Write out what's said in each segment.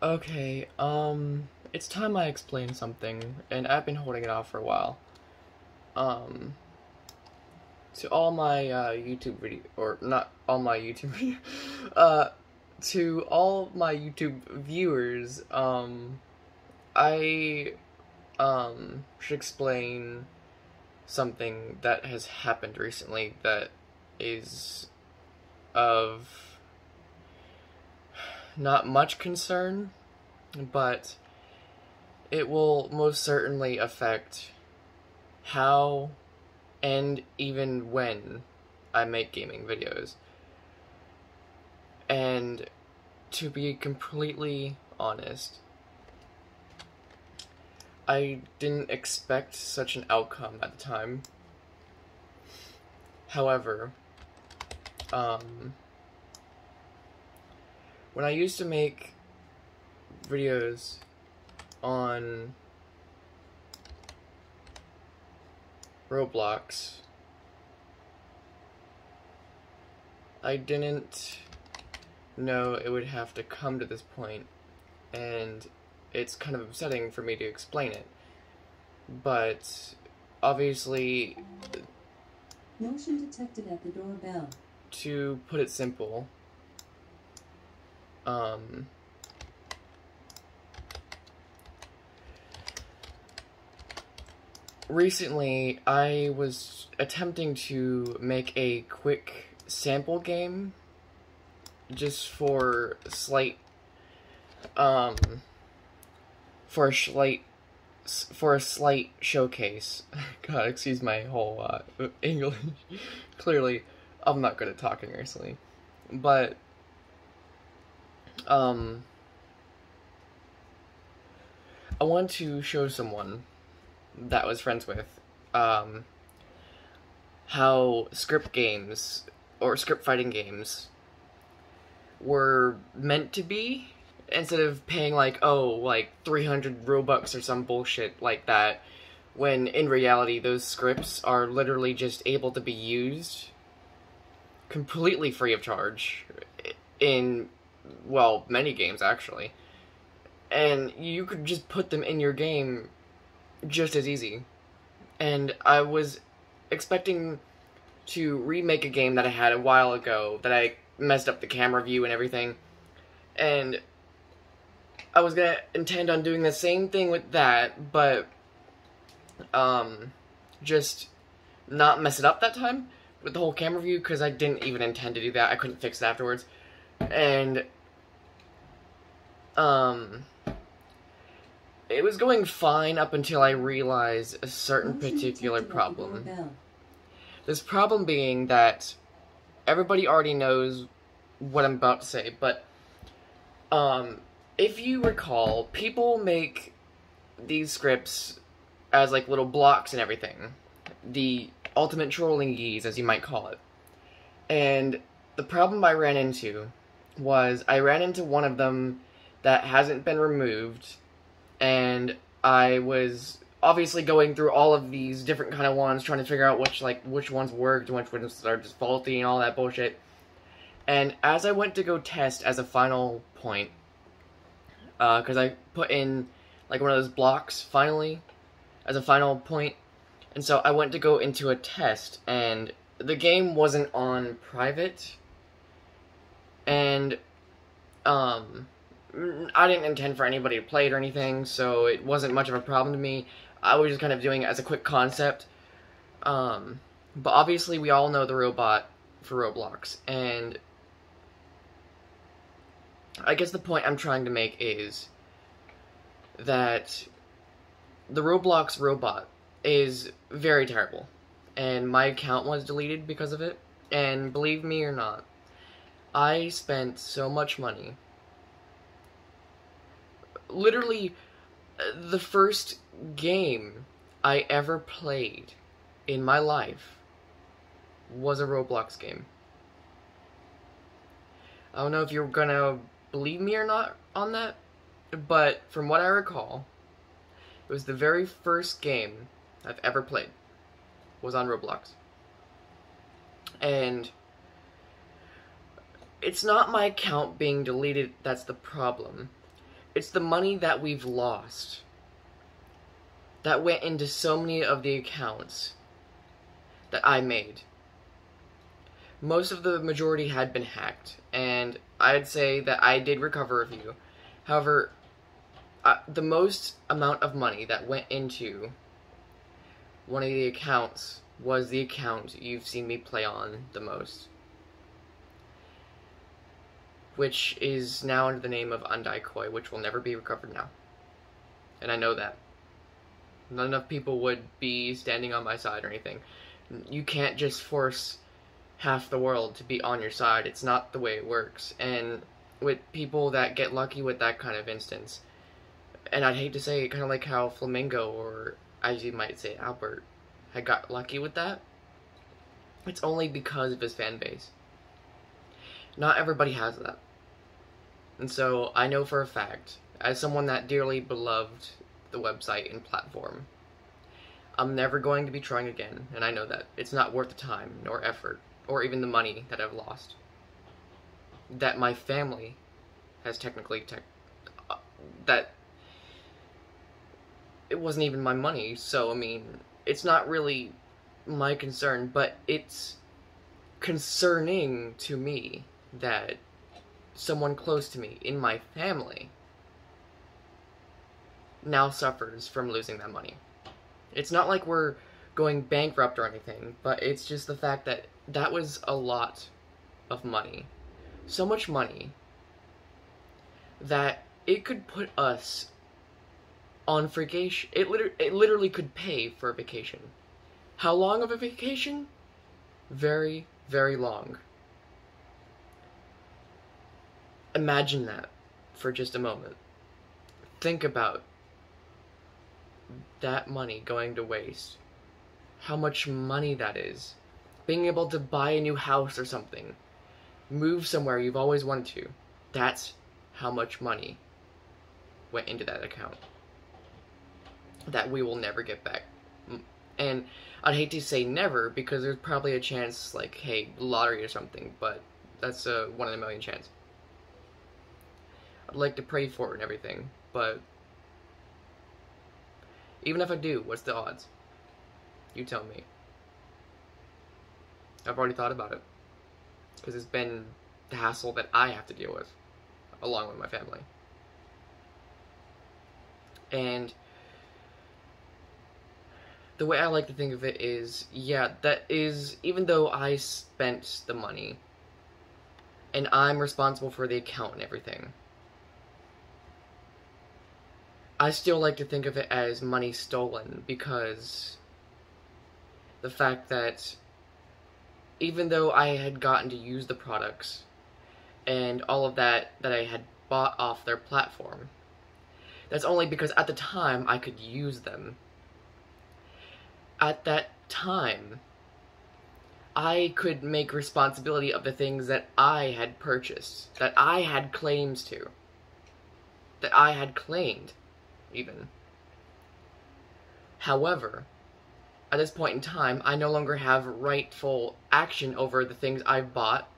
Okay, it's time I explain something, and I've been holding it off for a while. Um, to all my YouTube video, or not all my YouTube video, uh, to all my YouTube viewers, I should explain something that has happened recently that is of not much concern, but it will most certainly affect how and even when I make gaming videos. And to be completely honest, I didn't expect such an outcome at the time. However, when I used to make videos on Roblox, I didn't know it would have to come to this point, and it's kind of upsetting for me to explain it. But obviously, Motion detected at the doorbell. to put it simple, recently I was attempting to make a quick sample game just for a slight showcase. God, excuse my whole English. Clearly, I'm not good at talking recently, but I want to show someone that I was friends with how script games or script fighting games were meant to be, instead of paying like 300 Robux or some bullshit like that, when in reality those scripts are literally just able to be used completely free of charge in, well, many games actually. And you could just put them in your game just as easy. And I was expecting to remake a game that I had a while ago that I messed up the camera view and everything, and I was gonna intend on doing the same thing with that, but just not mess it up that time with the whole camera view, because I didn't even intend to do that. I couldn't fix it afterwards. And it was going fine up until I realized a certain particular problem. This problem being that everybody already knows what I'm about to say, but if you recall, people make these scripts as like little blocks and everything. The ultimate trolling geese, as you might call it. And the problem I ran into was I ran into one of them that hasn't been removed, and I was obviously going through all of these different kind of ones, trying to figure out which ones worked, which ones are just faulty and all that bullshit. And as I went to go test as a final point, because I put in like one of those blocks finally as a final point, and so I went to go into a test, and the game wasn't on private, and I didn't intend for anybody to play it or anything, so it wasn't much of a problem to me. I was just kind of doing it as a quick concept. But obviously we all know the robot for Roblox, and I guess the point I'm trying to make is that the Roblox robot is very terrible, and my account was deleted because of it, and believe me or not, I spent so much money. Literally, the first game I ever played in my life was a Roblox game. I don't know if you're gonna believe me or not on that, but from what I recall, it was the very first game I've ever played was on Roblox. And it's not my account being deleted that's the problem. It's the money that we've lost that went into so many of the accounts that I made. Most of the majority had been hacked, and I'd say that I did recover a few. However, the most amount of money that went into one of the accounts was the account you've seen me play on the most, which is now under the name of Undyekoi, which will never be recovered now. And I know that. Not enough people would be standing on my side or anything. You can't just force half the world to be on your side. It's not the way it works. And with people that get lucky with that kind of instance, and I'd hate to say it, kind of like how Flamingo, or as you might say Albert, had got lucky with that, it's only because of his fan base. Not everybody has that. And so I know for a fact, as someone that dearly beloved the website and platform, I'm never going to be trying again, and I know that. It's not worth the time, nor effort, or even the money that I've lost. That my family has technically that it wasn't even my money, so, I mean, it's not really my concern, but it's concerning to me that someone close to me, in my family, now suffers from losing that money. It's not like we're going bankrupt or anything, but it's just the fact that that was a lot of money. So much money that it could put us on vacation. It literally could pay for a vacation. How long of a vacation? Very, very long. Imagine that for just a moment. Think about that money going to waste. How much money that is. Being able to buy a new house or something. Move somewhere you've always wanted to. That's how much money went into that account that we will never get back. And I'd hate to say never, because there's probably a chance, like, hey, lottery or something, but that's a 1 in a million chance. I'd like to pray for it and everything, but even if I do, what's the odds? You tell me. I've already thought about it, because it's been the hassle that I have to deal with, along with my family. And the way I like to think of it is, yeah, that is, even though I spent the money, and I'm responsible for the account and everything, I still like to think of it as money stolen, because the fact that even though I had gotten to use the products and all of that I had bought off their platform, that's only because at the time I could use them. At that time, I could make responsibility of the things that I had purchased, that I had claims to, that I had claimed, even. However, at this point in time, I no longer have rightful action over the things I've bought,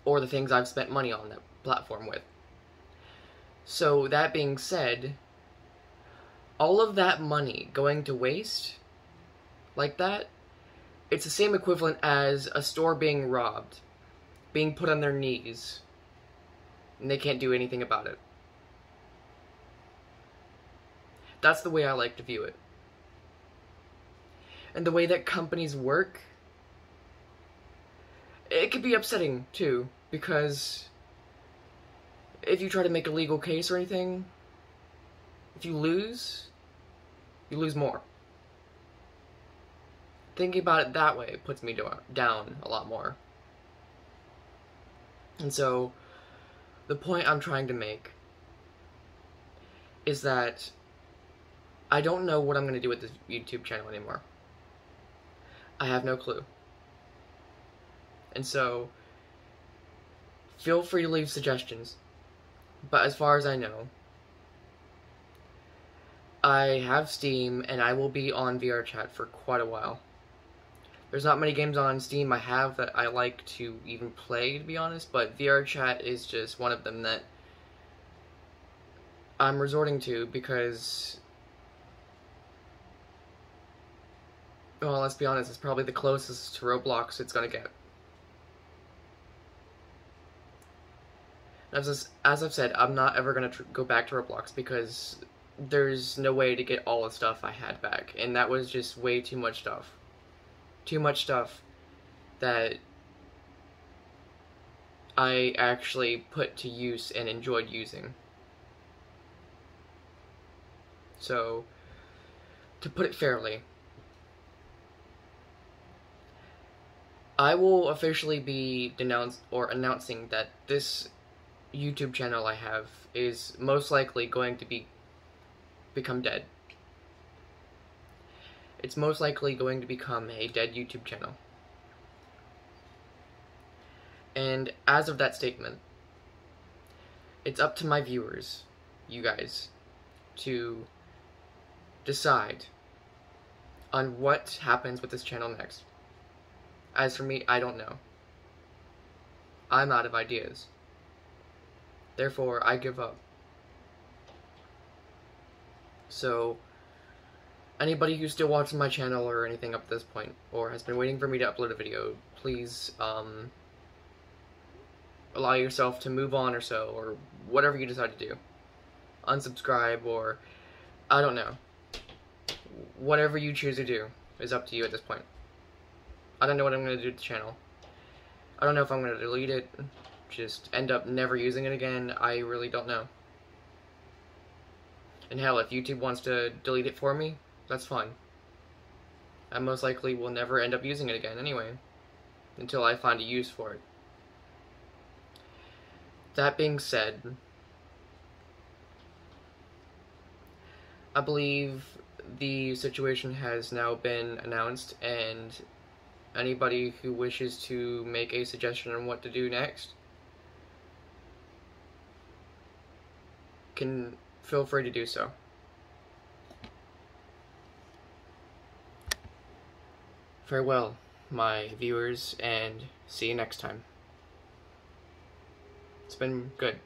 or the things I've spent money on that platform with. So, that being said, all of that money going to waste, like that, it's the same equivalent as a store being robbed, being put on their knees, and they can't do anything about it. That's the way I like to view it. And the way that companies work, it could be upsetting, too, because if you try to make a legal case or anything, if you lose more. Thinking about it that way puts me down a lot more. And so, the point I'm trying to make is that I don't know what I'm going to do with this YouTube channel anymore. I have no clue. And so, feel free to leave suggestions. But as far as I know, I have Steam, and I will be on VRChat for quite a while. There's not many games on Steam I have that I like to even play, to be honest, but VRChat is just one of them that I'm resorting to because, well, let's be honest, it's probably the closest to Roblox it's gonna get. As I've said, I'm not ever gonna go back to Roblox because there's no way to get all the stuff I had back, and that was just way too much stuff. Too much stuff that I actually put to use and enjoyed using. So, to put it fairly, I will officially be announcing that this YouTube channel I have is most likely going to become dead. It's most likely going to become a dead YouTube channel. And as of that statement, it's up to my viewers, you guys, to decide on what happens with this channel next. As for me, I don't know. I'm out of ideas. Therefore, I give up. So, anybody who's still watching my channel or anything up to this point, or has been waiting for me to upload a video, please, allow yourself to move on or so, or whatever you decide to do. Unsubscribe, or, I don't know. Whatever you choose to do is up to you at this point. I don't know what I'm going to do to the channel. I don't know if I'm going to delete it, just end up never using it again. I really don't know. And hell, if YouTube wants to delete it for me, that's fine. I most likely will never end up using it again anyway, until I find a use for it. That being said, I believe the situation has now been announced, and anybody who wishes to make a suggestion on what to do next can feel free to do so. Farewell, my viewers, and see you next time. It's been good.